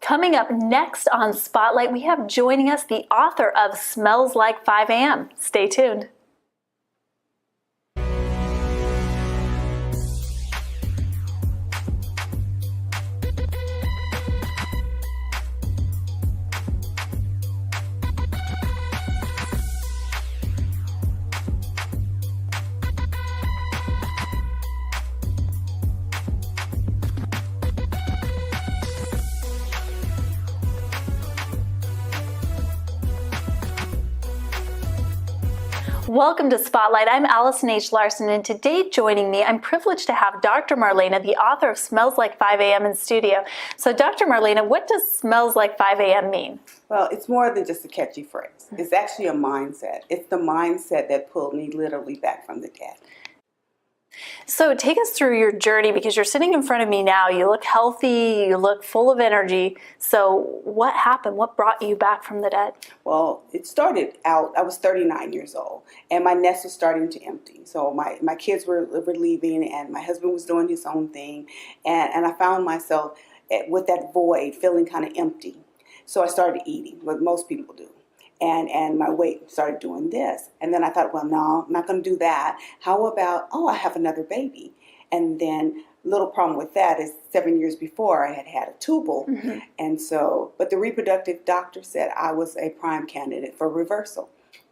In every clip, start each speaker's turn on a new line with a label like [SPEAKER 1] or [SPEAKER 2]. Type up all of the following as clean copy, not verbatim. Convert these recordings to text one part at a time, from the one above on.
[SPEAKER 1] Coming up next on Spotlight, we have joining us the author of Smells Like 5 a.m. Stay tuned. Welcome to Spotlight. I'm Allison H. Larson, and today joining me, I'm privileged to have Dr. Marlena, the author of Smells Like 5 a.m. in studio. So Dr. Marlena, what does Smells Like 5 a.m. mean?
[SPEAKER 2] Well, it's more than just a catchy phrase. It's actually a mindset. It's the mindset that pulled me literally back from the dead.
[SPEAKER 1] So take us through your journey, because you're sitting in front of me now. You look healthy, you look full of energy. So what happened? What brought you back from the dead?
[SPEAKER 2] Well, it started out, I was 39 years old, and my nest was starting to empty. So my kids were leaving, and my husband was doing his own thing, and I found myself with that void, feeling kind of empty. So I started eating, what most people do. And my weight started doing this. And then I thought, well, no, I'm not going to do that. How about, I have another baby. And then little problem with that is 7 years before I had a tubal. Mm-hmm. And so, but the reproductive doctor said I was a prime candidate for reversal.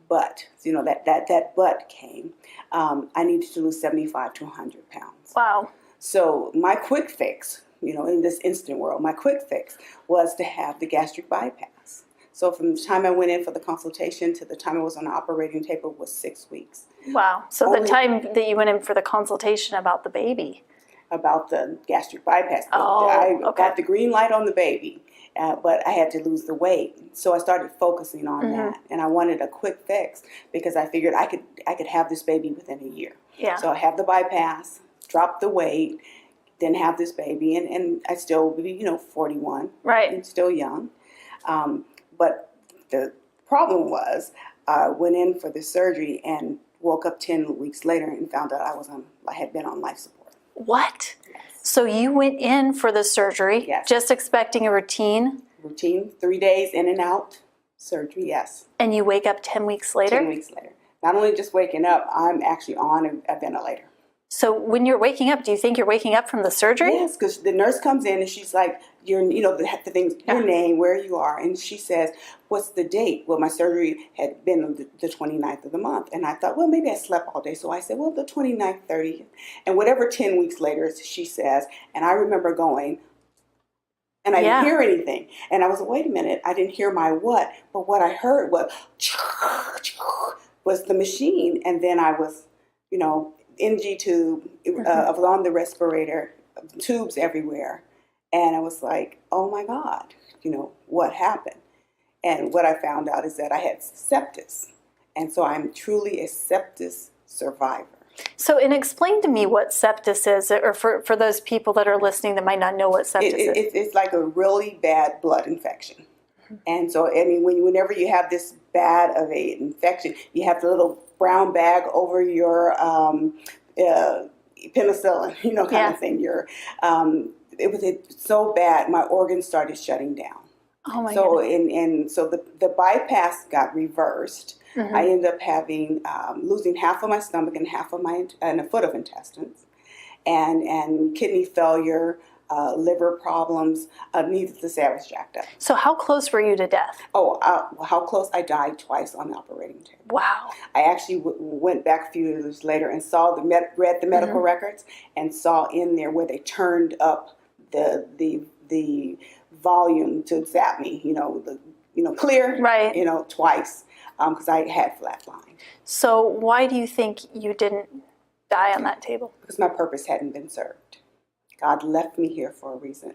[SPEAKER 2] But, that but came. I needed to lose 75 to 100 pounds.
[SPEAKER 1] Wow.
[SPEAKER 2] So my quick fix, in this instant world, my quick fix was to have the gastric bypass. So from the time I went in for the consultation to the time I was on the operating table was 6 weeks.
[SPEAKER 1] Wow. So the time that you went in for the consultation about the baby?
[SPEAKER 2] About the gastric bypass.
[SPEAKER 1] I
[SPEAKER 2] got the green light on the baby, but I had to lose the weight. So I started focusing on that. And I wanted a quick fix because I figured I could have this baby within a year.
[SPEAKER 1] Yeah.
[SPEAKER 2] So I have the bypass, drop the weight, then have this baby. And I still be, 41.
[SPEAKER 1] Right.
[SPEAKER 2] And still young. But the problem was I went in for the surgery and woke up 10 weeks later and found out I had been on life support.
[SPEAKER 1] What? Yes. So you went in for the surgery,
[SPEAKER 2] yes,
[SPEAKER 1] just expecting a routine?
[SPEAKER 2] Routine, 3 days in and out, surgery, yes.
[SPEAKER 1] And you wake up 10 weeks later?
[SPEAKER 2] 10 weeks later. Not only just waking up, I'm actually on a ventilator.
[SPEAKER 1] So when you're waking up, do you think you're waking up from the surgery?
[SPEAKER 2] Yes, because the nurse comes in and she's like, your name, where you are. And she says, what's the date? Well, my surgery had been on the 29th of the month. And I thought, well, maybe I slept all day. So I said, well, the 29th, 30th. And whatever 10 weeks later, she says. And I remember going, and I didn't hear anything. And I was like, wait a minute, I didn't hear my what? But what I heard was the machine. And then I was, NG tube, I was on the respirator, tubes everywhere. And I was like, oh my God, what happened? And what I found out is that I had sepsis. And so I'm truly a sepsis survivor.
[SPEAKER 1] So, and explain to me what sepsis is, or for those people that are listening that might not know what sepsis is.
[SPEAKER 2] It's like a really bad blood infection. Mm-hmm. And so, whenever you have this bad of a infection, you have the little brown bag over your penicillin, kind of thing. It was so bad, my organs started shutting down.
[SPEAKER 1] Oh my goodness.
[SPEAKER 2] So the bypass got reversed. Mm-hmm. I ended up having losing half of my stomach and and a foot of intestines, and kidney failure, liver problems. Needless to say, I was jacked up.
[SPEAKER 1] So how close were you to death?
[SPEAKER 2] How close? I died twice on the operating table.
[SPEAKER 1] Wow.
[SPEAKER 2] I actually went back a few years later and saw read the medical records and saw in there where they turned up the volume to zap me. Clear.
[SPEAKER 1] Right.
[SPEAKER 2] Twice because I had flatline.
[SPEAKER 1] So why do you think you didn't die on that table?
[SPEAKER 2] Because my purpose hadn't been served. God left me here for a reason.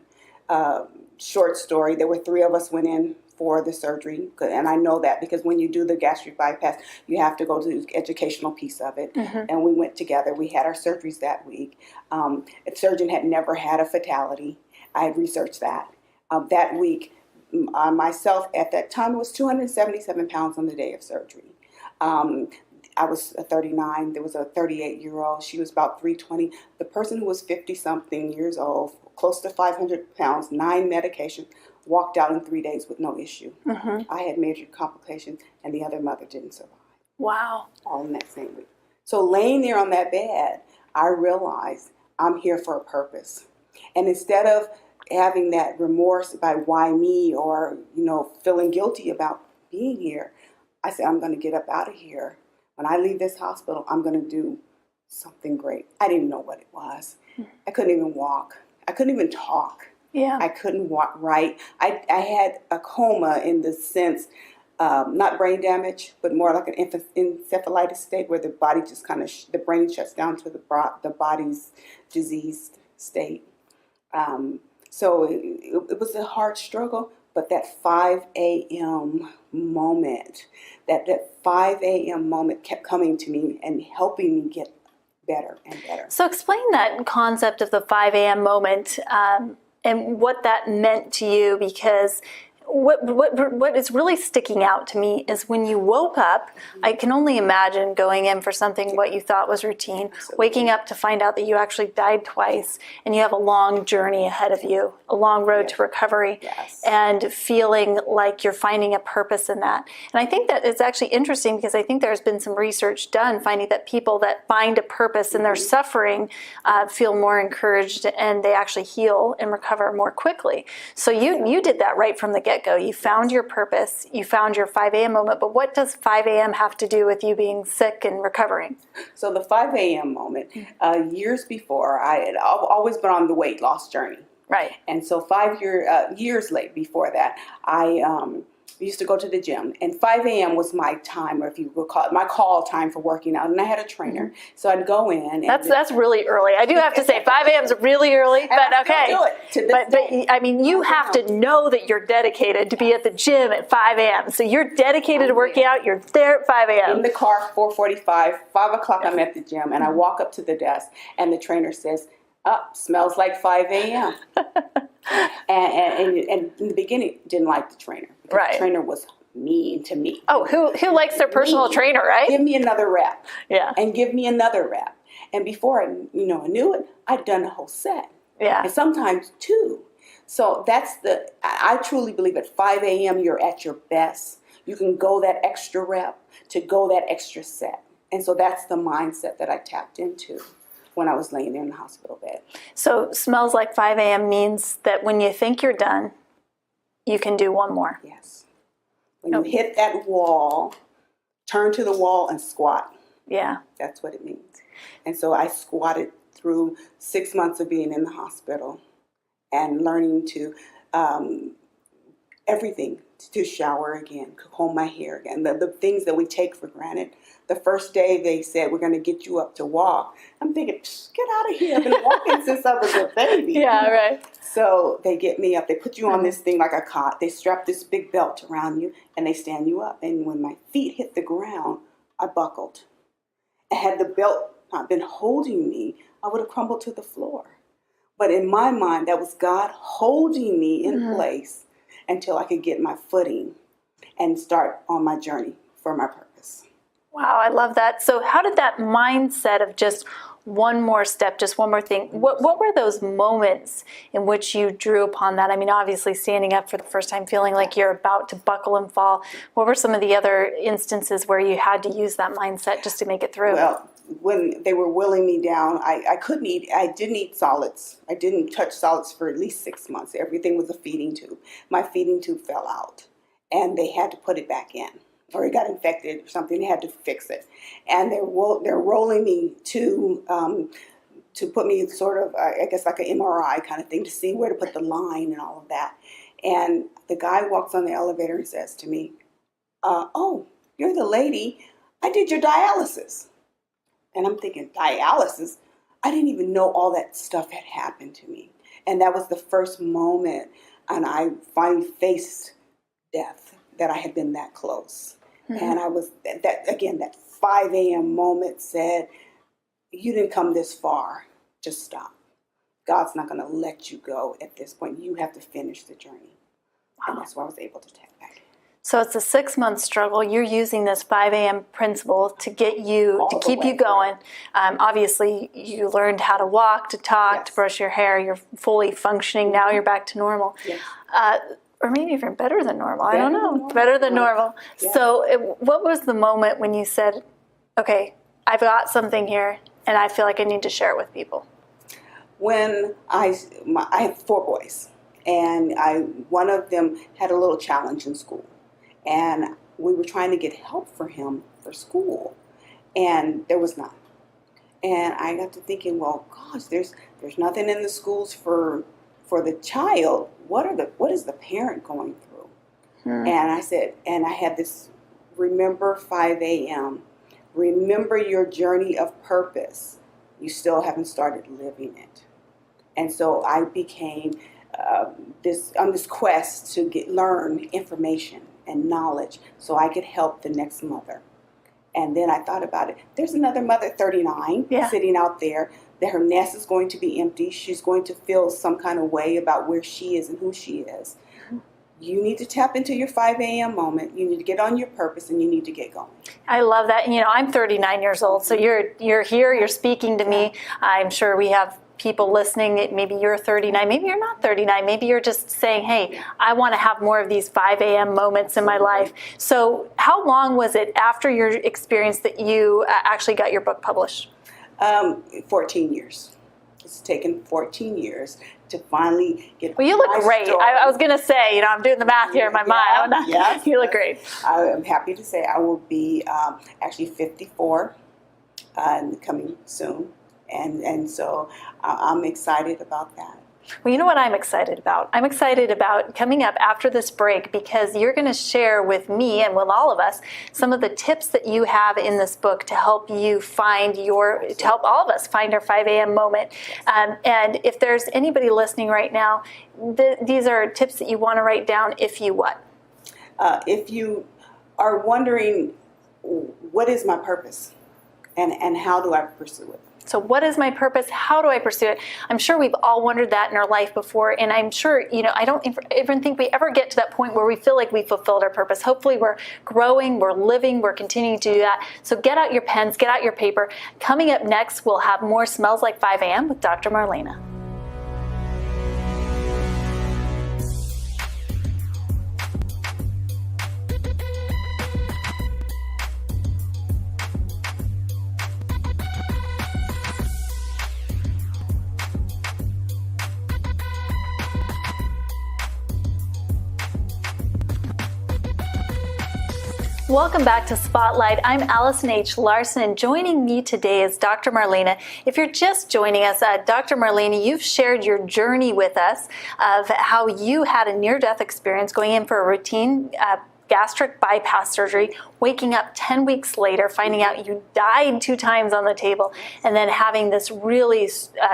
[SPEAKER 2] Short story, there were 3 of us went in for the surgery, and I know that because when you do the gastric bypass, you have to go to the educational piece of it, and we went together. We had our surgeries that week. A surgeon had never had a fatality. I had researched that. That week, myself at that time was 277 pounds on the day of surgery. I was a 39. There was a 38-year-old. She was about 320. The person who was 50-something years old, close to 500 pounds, 9 medications, walked out in 3 days with no issue. I had major complications, and the other mother didn't survive.
[SPEAKER 1] Wow.
[SPEAKER 2] All in that same week. So laying there on that bed, I realized I'm here for a purpose. And instead of having that remorse by why me, or, feeling guilty about being here, I said, I'm going to get up out of here. When I leave this hospital, I'm going to do something great. I didn't know what it was. I couldn't even walk. I couldn't even talk.
[SPEAKER 1] Yeah.
[SPEAKER 2] I couldn't walk right. I had a coma in the sense, not brain damage, but more like an encephalitis state where the body just kind of, the brain shuts down to the body's diseased state. So it was a hard struggle, but that 5 a.m. moment, that 5 a.m. moment kept coming to me and helping me get better and better.
[SPEAKER 1] So explain that concept of the 5 a.m. moment and what that meant to you, because what is really sticking out to me is when you woke up, I can only imagine going in for something what you thought was routine, waking up to find out that you actually died twice, and you have a long journey ahead of you, a long road to recovery, and feeling like you're finding a purpose in that. And I think that it's actually interesting because I think there's been some research done finding that people that find a purpose in their suffering feel more encouraged, and they actually heal and recover more quickly. So you did that right from the get-go. You found your purpose, you found your 5 a.m. moment, but what does 5 a.m. have to do with you being sick and recovering?
[SPEAKER 2] So the 5 a.m. moment, years before, I had always been on the weight loss journey.
[SPEAKER 1] Right.
[SPEAKER 2] And so years late before that, I used to go to the gym, and 5 a.m. was my time, or if you will call it, my call time for working out. And I had a trainer, so I'd go in. And
[SPEAKER 1] that's really early. I do have to say 5 a.m. is really early, but okay.
[SPEAKER 2] Do it to this day.
[SPEAKER 1] But I mean, you have to know that you're dedicated to be at the gym at 5 a.m. So you're dedicated to working out. You're there at 5 a.m.
[SPEAKER 2] In the car, 4:45, 5 o'clock. I'm at the gym, and I walk up to the desk, and the trainer says, smells like 5 a.m. and in the beginning, didn't like the trainer. Because the trainer was mean to me.
[SPEAKER 1] Oh, who likes their personal trainer, right?
[SPEAKER 2] Give me another rep.
[SPEAKER 1] Yeah.
[SPEAKER 2] And give me another rep. And before I knew it, I'd done a whole set.
[SPEAKER 1] Yeah.
[SPEAKER 2] And sometimes 2. So I truly believe at 5 a.m. you're at your best. You can go that extra rep to go that extra set. And so that's the mindset that I tapped into when I was laying there in the hospital bed.
[SPEAKER 1] So smells like 5 a.m. means that when you think you're done, you can do one more.
[SPEAKER 2] Yes. When you hit that wall, turn to the wall and squat.
[SPEAKER 1] Yeah.
[SPEAKER 2] That's what it means. And so I squatted through 6 months of being in the hospital and learning to everything, to shower again, comb my hair again, the things that we take for granted. The first day they said, we're going to get you up to walk. I'm thinking, get out of here. I've been walking since I was a baby.
[SPEAKER 1] Yeah, right.
[SPEAKER 2] So they get me up. They put you on this thing like a cot. They strap this big belt around you, and they stand you up. And when my feet hit the ground, I buckled. And had the belt not been holding me, I would have crumbled to the floor. But in my mind, that was God holding me in place until I could get my footing and start on my journey for my purpose.
[SPEAKER 1] Wow, I love that. So how did that mindset of just one more step, just one more thing, what were those moments in which you drew upon that? I mean, obviously standing up for the first time, feeling like you're about to buckle and fall. What were some of the other instances where you had to use that mindset just to make it through?
[SPEAKER 2] Well, when they were wheeling me down, I couldn't eat. I didn't eat solids. I didn't touch solids for at least 6 months. Everything was a feeding tube. My feeding tube fell out, and they had to put it back in, or it got infected or something. They had to fix it, and they're rolling me to put me sort of, I guess, like an MRI kind of thing to see where to put the line and all of that. And the guy walks on the elevator and says to me, "Oh, you're the lady. I did your dialysis." And I'm thinking, dialysis? I didn't even know all that stuff had happened to me. And that was the first moment, and I finally faced death, that I had been that close. And I was, that 5 a.m. moment said, you didn't come this far, just stop. God's not going to let you go at this point. You have to finish the journey. And that's why I was able to tap back.
[SPEAKER 1] So it's a 6-month struggle. You're using this 5 a.m. principle to get you, to keep you going. Obviously, you learned how to walk, to talk, to brush your hair. You're fully functioning. Now you're back to normal.
[SPEAKER 2] Yes.
[SPEAKER 1] Or maybe even better than normal. I don't know.
[SPEAKER 2] Normal.
[SPEAKER 1] Better than normal.
[SPEAKER 2] Yes.
[SPEAKER 1] So what was the moment when you said, okay, I've got something here and I feel like I need to share it with people?
[SPEAKER 2] When I have 4 boys, and one of them had a little challenge in school. And we were trying to get help for him for school, and there was none. And I got to thinking, well, gosh, there's nothing in the schools for the child. What is the parent going through? And I said, and I had this, remember 5 a.m. Remember your journey of purpose. You still haven't started living it. And so I became on this quest to learn information and knowledge so I could help the next mother. And then I thought about it. There's another mother, 39, sitting out there, that her nest is going to be empty. She's going to feel some kind of way about where she is and who she is. You need to tap into your 5 a.m. moment. You need to get on your purpose, and you need to get going.
[SPEAKER 1] I love that. You know, I'm 39 years old, so you're here, you're speaking to me. I'm sure we have people listening. Maybe you're 39, maybe you're not 39, maybe you're just saying, hey, I want to have more of these 5 a.m. moments in my life. So how long was it after your experience that you actually got your book published?
[SPEAKER 2] 14 years. It's taken 14 years to finally get.
[SPEAKER 1] Well, you look great. I was going to say, you know, I'm doing the math here in my mind.
[SPEAKER 2] Yes,
[SPEAKER 1] you look great.
[SPEAKER 2] I'm happy to say I will be actually 54 coming soon. And so I'm excited about that.
[SPEAKER 1] Well, you know what I'm excited about? I'm excited about coming up after this break, because you're going to share with me and with all of us some of the tips that you have in this book to help you to help all of us find our 5 a.m. moment. And if there's anybody listening right now, these are tips that you want to write down if you what?
[SPEAKER 2] If you are wondering, what is my purpose and how do I pursue it?
[SPEAKER 1] So what is my purpose? How do I pursue it? I'm sure we've all wondered that in our life before. And I'm sure, you know, I don't even think we ever get to that point where we feel like we fulfilled our purpose. Hopefully we're growing, we're living, we're continuing to do that. So get out your pens, get out your paper. Coming up next, we'll have more Smells Like 5 a.m. with Dr. Marlena. Welcome back to Spotlight. I'm Allison H. Larson, and joining me today is Dr. Marlena. If you're just joining us, Dr. Marlena, you've shared your journey with us of how you had a near-death experience going in for a routine gastric bypass surgery, waking up 10 weeks later, finding out you died 2 times on the table, and then having this really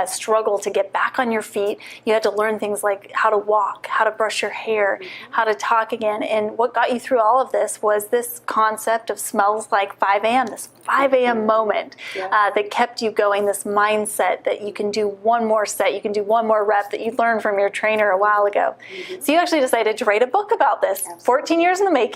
[SPEAKER 1] struggle to get back on your feet. You had to learn things like how to walk, how to brush your hair, how to talk again. And what got you through all of this was this concept of smells like 5 a.m., this 5 a.m. moment that kept you going, this mindset that you can do one more set, you can do one more rep that you learned from your trainer a while ago. So you actually decided to write a book about this. Absolutely. 14 years in the making.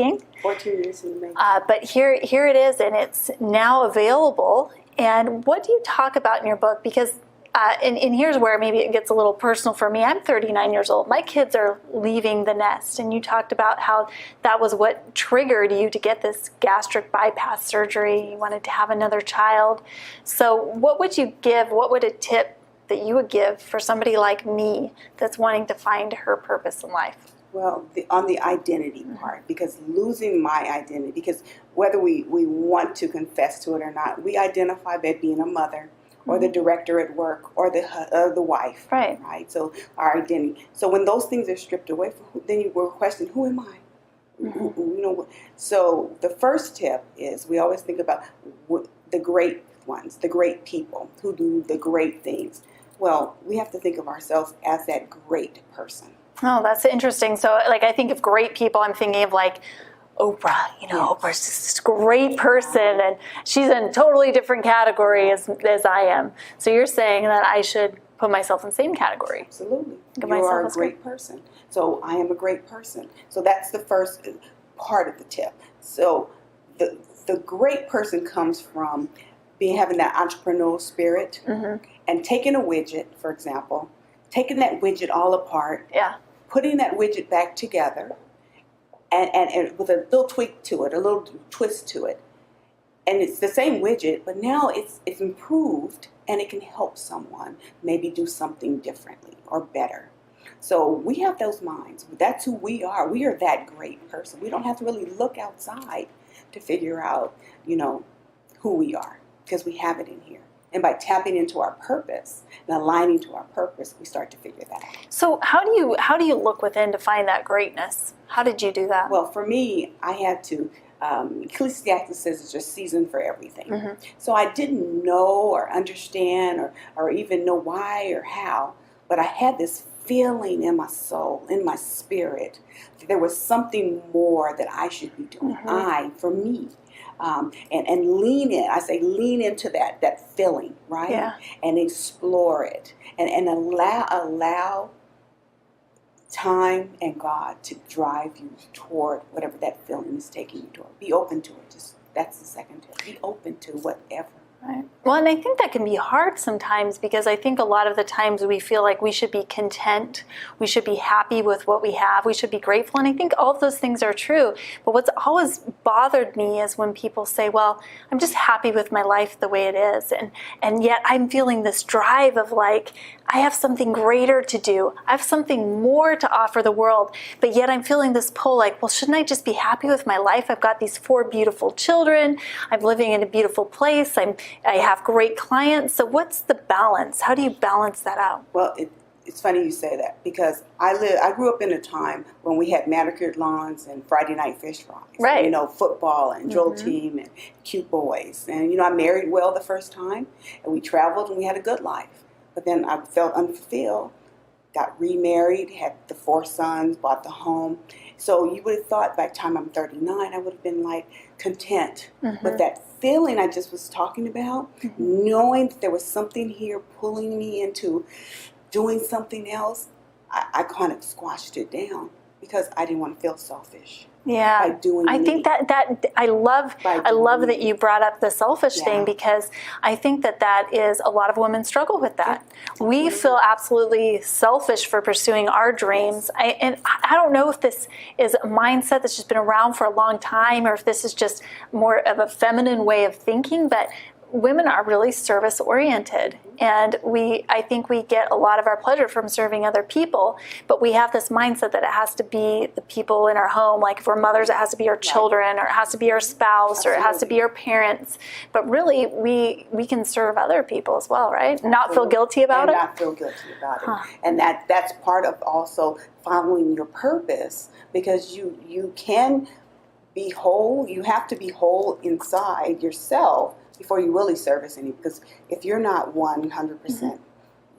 [SPEAKER 2] 14 years in the making.
[SPEAKER 1] But here it is, and it's now available. And what do you talk about in your book? Because, and here's where maybe it gets a little personal for me. I'm 39 years old. My kids are leaving the nest. And you talked about how that was what triggered you to get this gastric bypass surgery. You wanted to have another child. So what would you give? What would a tip that you would give for somebody like me that's wanting to find her purpose in life?
[SPEAKER 2] Well, on the identity part, because losing my identity, because whether we want to confess to it or not, we identify by being a mother or the director at work or the wife. Right. So our identity. So when those things are stripped away, then you will question, who am I? You know. So the first tip is we always think about the great ones, the great people who do the great things. Well, we have to think of ourselves as that great person.
[SPEAKER 1] Oh, that's interesting. So, like, I think of great people, I'm thinking of like Oprah. You know, Oprah's just this great person, and she's in a totally different category as I am. So you're saying that I should put myself in the same category.
[SPEAKER 2] Absolutely. You are a great person. So I am a great person. So that's the first. part of the tip. So the great person comes from having that entrepreneurial spirit, and taking a widget, for example, taking that widget all apart, putting that widget back together, and with a little tweak to it, a little twist to it. And it's the same widget, but now it's improved, and it can help someone maybe do something differently or better. So we have those minds. That's who we are. We are that great person. We don't have to really look outside to figure out, who we are, because we have it in here. And by tapping into our purpose and aligning to our purpose, we start to figure that out.
[SPEAKER 1] So how do you look within to find that greatness? How did you do that?
[SPEAKER 2] Well, for me, I had to. Ecclesiastes says it's a season for everything. So I didn't know or understand or even know why or how, but I had this feeling in my soul, in my spirit, that there was something more that I should be doing. For me. And lean in. I say lean into that feeling, right?
[SPEAKER 1] Yeah.
[SPEAKER 2] And explore it. And allow time and God to drive you toward whatever that feeling is taking you toward. Be open to it. That's the second tip. Be open to whatever.
[SPEAKER 1] Right. Well, and I think that can be hard sometimes, because I think a lot of the times we feel like we should be content, we should be happy with what we have, we should be grateful, and I think all of those things are true. But what's always bothered me is when people say, well, I'm just happy with my life the way it is, and yet I'm feeling this drive of like, I have something greater to do, I have something more to offer the world, but yet I'm feeling this pull like, well, shouldn't I just be happy with my life? I've got these 4 beautiful children, I'm living in a beautiful place, I have great clients. So what's the balance? How do you balance that out?
[SPEAKER 2] Well, it's funny you say that, because I grew up in a time when we had manicured lawns and Friday night fish fries.
[SPEAKER 1] Right.
[SPEAKER 2] Football and drill team and cute boys. And, I married well the first time, and we traveled and we had a good life. But then I felt unfulfilled, got remarried, had the 4 sons, bought the home. So you would have thought by the time I'm 39, I would have been like content. But that feeling I just was talking about, knowing that there was something here pulling me into doing something else, I kind of squashed it down because I didn't want to feel selfish.
[SPEAKER 1] Yeah,
[SPEAKER 2] by doing
[SPEAKER 1] I think that I love that you brought up the selfish thing, because I think that is a lot of women struggle with that. We feel absolutely selfish for pursuing our dreams. I don't know if this is a mindset that's just been around for a long time, or if this is just more of a feminine way of thinking, but women are really service oriented, and I think we get a lot of our pleasure from serving other people, but we have this mindset that it has to be the people in our home. Like if we're mothers, it has to be our children, or it has to be our spouse, or it has to be our parents. But really, we can serve other people as well, right? Not feel guilty about it.
[SPEAKER 2] Not feel guilty about it. And that's part of also following your purpose, because you can be whole. You have to be whole inside yourself before you really service any, because if you're not 100%,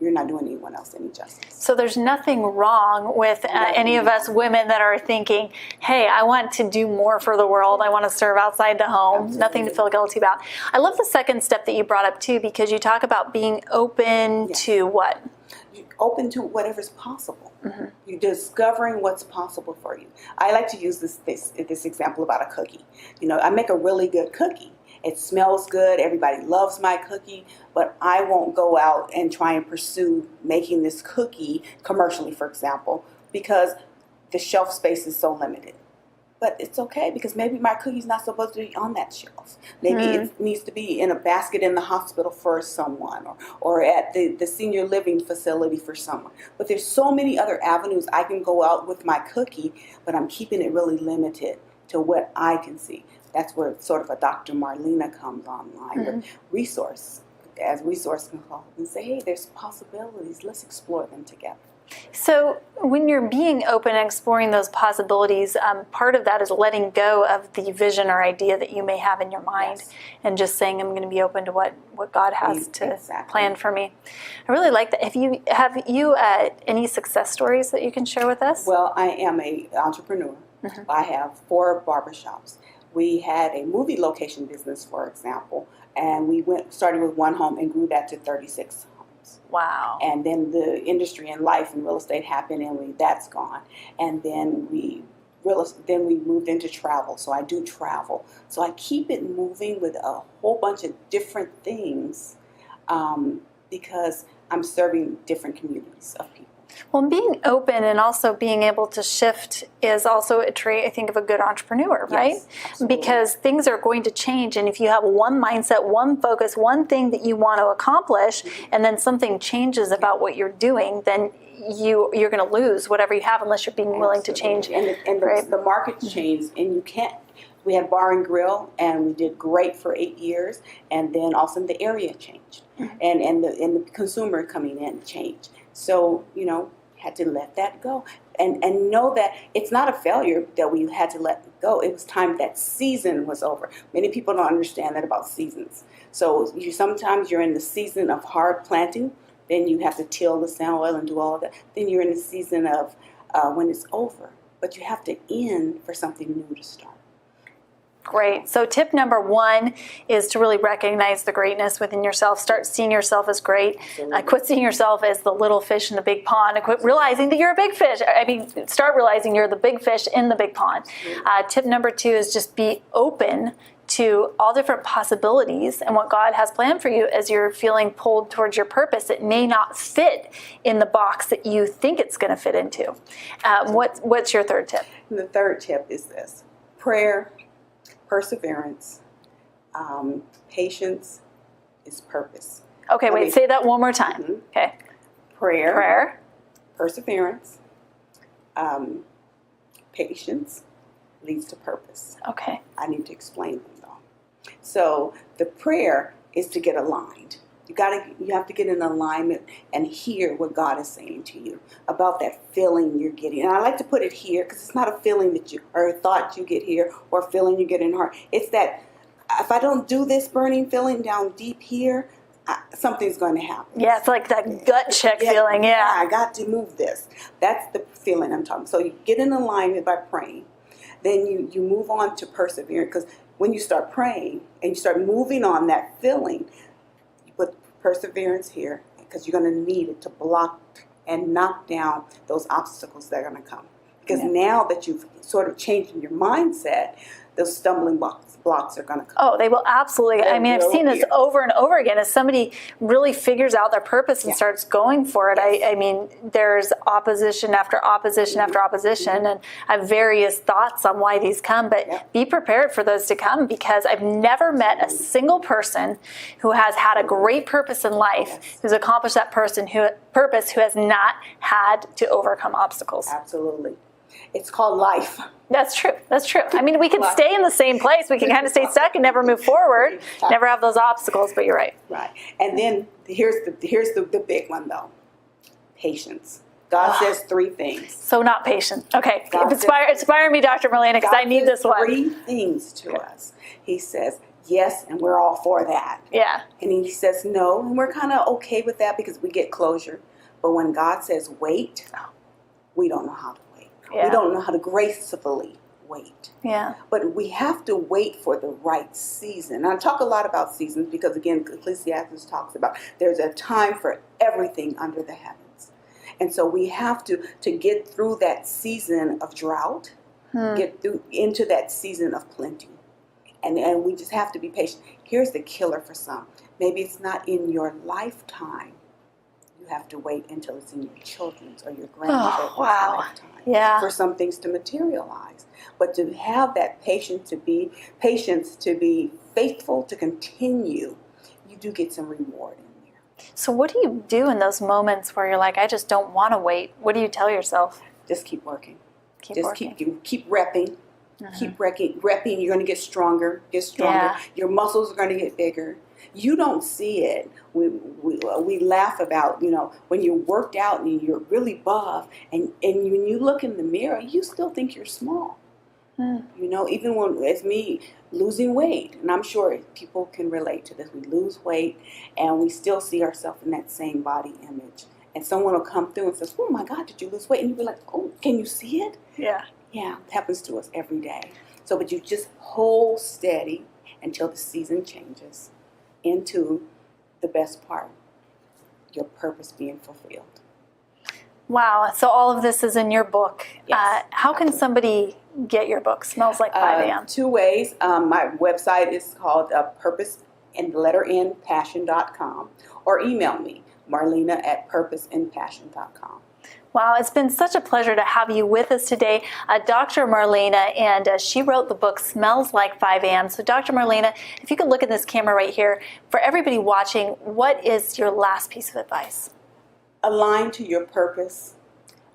[SPEAKER 2] you're not doing anyone else any justice.
[SPEAKER 1] So there's nothing wrong with any of us women that are thinking, hey, I want to do more for the world. I want to serve outside the home. Absolutely. Nothing to feel guilty about. I love the second step that you brought up too, because you talk about being open to what?
[SPEAKER 2] Open to whatever's possible. You're discovering what's possible for you. I like to use this example about a cookie. I make a really good cookie. It smells good. Everybody loves my cookie, but I won't go out and try and pursue making this cookie commercially, for example, because the shelf space is so limited. But it's okay, because maybe my cookie's not supposed to be on that shelf. Maybe it needs to be in a basket in the hospital for someone, or at the senior living facility for someone. But there's so many other avenues I can go out with my cookie, but I'm keeping it really limited to what I can see. That's where sort of a Dr. Marlena comes online with resource consultant, and say, hey, there's possibilities. Let's explore them together.
[SPEAKER 1] So when you're being open and exploring those possibilities, part of that is letting go of the vision or idea that you may have in your mind, and just saying, I'm going to be open to what God has to plan for me. I really like that. Have you any success stories that you can share with us?
[SPEAKER 2] Well, I am an entrepreneur. I have 4 barbershops. We had a movie location business, for example, and we started with 1 home and grew that to 36 homes.
[SPEAKER 1] Wow.
[SPEAKER 2] And then the industry and life and real estate happened, and that's gone. And then we then we moved into travel. So I do travel. So I keep it moving with a whole bunch of different things because I'm serving different communities of people.
[SPEAKER 1] Well, being open and also being able to shift is also a trait, I think, of a good entrepreneur, right?
[SPEAKER 2] Yes, absolutely.
[SPEAKER 1] Because things are going to change, and if you have one mindset, one focus, one thing that you want to accomplish, and then something changes about what you're doing, then you're going to lose whatever you have unless you're being willing to change.
[SPEAKER 2] And
[SPEAKER 1] right?
[SPEAKER 2] the market's changed, and you can't. We had Bar and Grill, and we did great for 8 years, and then all of a sudden the area changed, and the consumer coming in changed. So, had to let that go and know that it's not a failure that we had to let it go. It was time that season was over. Many people don't understand that about seasons. So sometimes you're in the season of hard planting, then you have to till the soil and do all of that. Then you're in the season of when it's over, but you have to end for something new to start.
[SPEAKER 1] Great. So tip number 1 is to really recognize the greatness within yourself. Start seeing yourself as great. Quit seeing yourself as the little fish in the big pond. And quit realizing that you're a big fish. Start realizing you're the big fish in the big pond. Tip number 2 is just be open to all different possibilities and what God has planned for you as you're feeling pulled towards your purpose. It may not fit in the box that you think it's going to fit into. What's your third tip?
[SPEAKER 2] And the third tip is this: prayer, perseverance, patience is purpose.
[SPEAKER 1] Okay, wait, say that one more time.
[SPEAKER 2] Mm-hmm.
[SPEAKER 1] Okay.
[SPEAKER 2] Prayer, perseverance, patience leads to purpose.
[SPEAKER 1] Okay.
[SPEAKER 2] I need to explain them though. So the prayer is to get aligned. You have to get in alignment and hear what God is saying to you about that feeling you're getting. And I like to put it here because it's not a feeling or a thought you get here or a feeling you get in your heart. It's that if I don't do this burning feeling down deep here, something's going to happen.
[SPEAKER 1] Yeah, it's like that gut check feeling. Yeah,
[SPEAKER 2] I got to move this. That's the feeling I'm talking. So you get in alignment by praying. Then you move on to persevering, because when you start praying and you start moving on that feeling, put perseverance here, because you're going to need it to block and knock down those obstacles that are going to come. Because now that you've sort of changed your mindset, those stumbling blocks are going to come.
[SPEAKER 1] Oh, they will absolutely. I've seen this over and over again. As somebody really figures out their purpose and starts going for it, there's opposition after opposition after opposition, and I have various thoughts on why these come, but be prepared for those to come, because I've never met a single person who has had a great purpose in life, who's accomplished that purpose, who has not had to overcome obstacles.
[SPEAKER 2] Absolutely. It's called life.
[SPEAKER 1] That's true. We can stay in the same place. We can kind of stay stuck and never move forward, never have those obstacles, but you're right.
[SPEAKER 2] Right. And then here's the big one, though. Patience. God says 3 things.
[SPEAKER 1] So not patient. Okay. Inspire me, Dr. Marlena, because I need this one.
[SPEAKER 2] 3 things to us. He says yes, and we're all for that.
[SPEAKER 1] Yeah.
[SPEAKER 2] And he says no, and we're kind of okay with that because we get closure. But when God says wait, we don't know how to wait. Yeah. We don't know how to gracefully wait.
[SPEAKER 1] Yeah.
[SPEAKER 2] But we have to wait for the right season. And I talk a lot about seasons because, again, Ecclesiastes talks about there's a time for everything under the heavens. And so we have to get through that season of drought, get through into that season of plenty. And we just have to be patient. Here's the killer for some. Maybe it's not in your lifetime. You have to wait until it's in your children's or your grandchildren's lifetime for some things to materialize. But to have that patience to be faithful, to continue, you do get some reward in there.
[SPEAKER 1] So what do you do in those moments where you're like, I just don't want to wait? What do you tell yourself?
[SPEAKER 2] Just keep working. Keep repping.
[SPEAKER 1] Mm-hmm.
[SPEAKER 2] Keep repping. You're going to get stronger. Yeah. Your muscles are going to get bigger. You don't see it. We laugh about, when you're worked out and you're really buff, and when you look in the mirror, you still think you're small. Even when it's me losing weight, and I'm sure people can relate to this. We lose weight, and we still see ourselves in that same body image. And someone will come through and says, "Oh my God, did you lose weight?" And you'll be like, "Oh, can you see it?"
[SPEAKER 1] Yeah.
[SPEAKER 2] Yeah, it happens to us every day. So, but you just hold steady until the season changes into the best part, your purpose being fulfilled.
[SPEAKER 1] Wow. So all of this is in your book.
[SPEAKER 2] Yes.
[SPEAKER 1] How can somebody get your book, Smells Like 5 a.m.?
[SPEAKER 2] Two ways. My website is called Purpose and the letter N Passion.com, or email me, Marlena at purposeandpassion.com.
[SPEAKER 1] Wow, it's been such a pleasure to have you with us today, Dr. Marlena, and she wrote the book Smells Like 5 a.m. So Dr. Marlena, if you could look at this camera right here, for everybody watching, what is your last piece of advice?
[SPEAKER 2] Align to your purpose.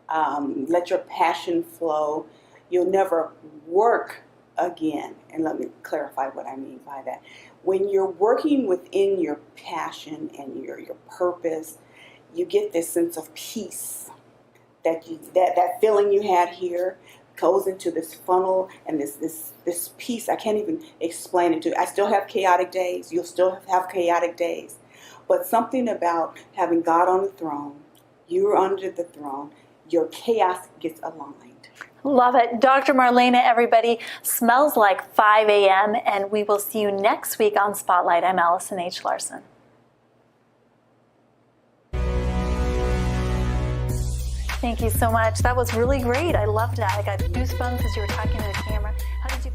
[SPEAKER 2] Let your passion flow. You'll never work again. And let me clarify what I mean by that. When you're working within your passion and your purpose, you get this sense of peace. That feeling you had here goes into this funnel and this peace. I can't even explain it to you. I still have chaotic days. You'll still have chaotic days. But something about having God on the throne, you're under the throne, your chaos gets aligned.
[SPEAKER 1] Love it. Dr. Marlena, everybody, Smells Like 5 a.m. And we will see you next week on Spotlight. I'm Allison H. Larson. Thank you so much. That was really great. I loved that. I got goosebumps as you were talking to the camera. How did you